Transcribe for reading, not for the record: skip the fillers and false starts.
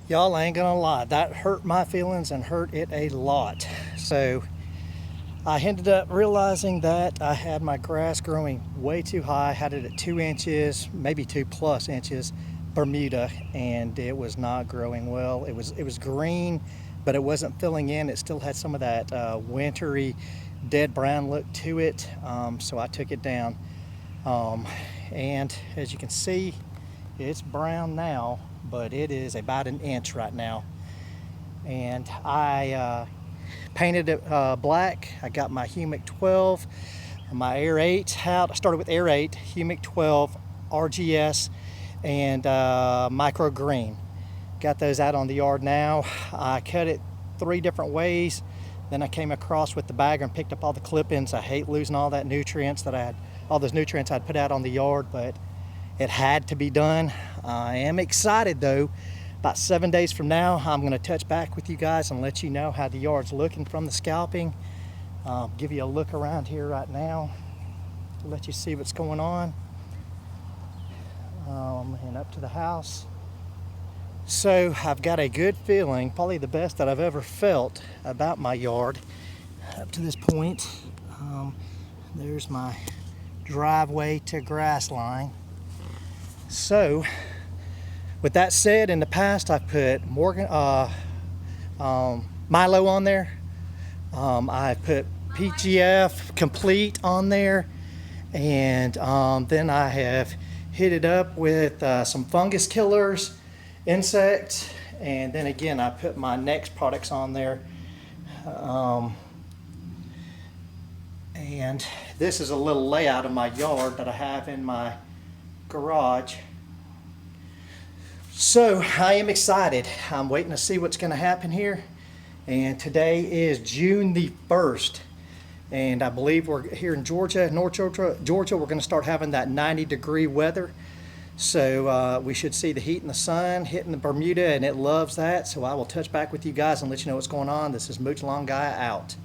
Y'all, I ain't gonna lie, that hurt my feelings and hurt it a lot. So I ended up realizing that I had my grass growing way too high, had it at 2 inches, maybe 2+ inches, Bermuda, and it was not growing well. It was green, but it wasn't filling in. It still had some of that wintry, dead brown look to it, so I took it down. And as you can see, it's brown now, but it is about 1 inch right now. And I painted it black. I got my Humic 12, my Air 8 out. I started with Air 8, Humic 12, RGS, and Micro-Greene. Got those out on the yard now. I cut it 3 different ways. Then I came across with the bagger and picked up all the clippings. I hate losing all that nutrients that I had, all those nutrients I'd put out on the yard, but it had to be done. I am excited though. About 7 days from now, I'm gonna touch back with you guys and let you know how the yard's looking from the scalping. Give you a look around here right now, let you see what's going on. And up to the house. So I've got a good feeling, probably the best that I've ever felt about my yard up to this point. There's my driveway to grass line. So with that said, in the past I've put Milo on there. I've put PGF Complete on there, and then I have hit it up with some fungus killers, insects, and then again I put my next products on there. And this is a little layout of my yard that I have in my garage. So I am excited. I'm waiting to see what's going to happen here. And today is June the 1st. And I believe we're here in Georgia, North Georgia, we're going to start having that 90-degree weather. So we should see the heat and the sun hitting the Bermuda, and it loves that. So I will touch back with you guys and let you know what's going on. This is Mooch Long Guy out.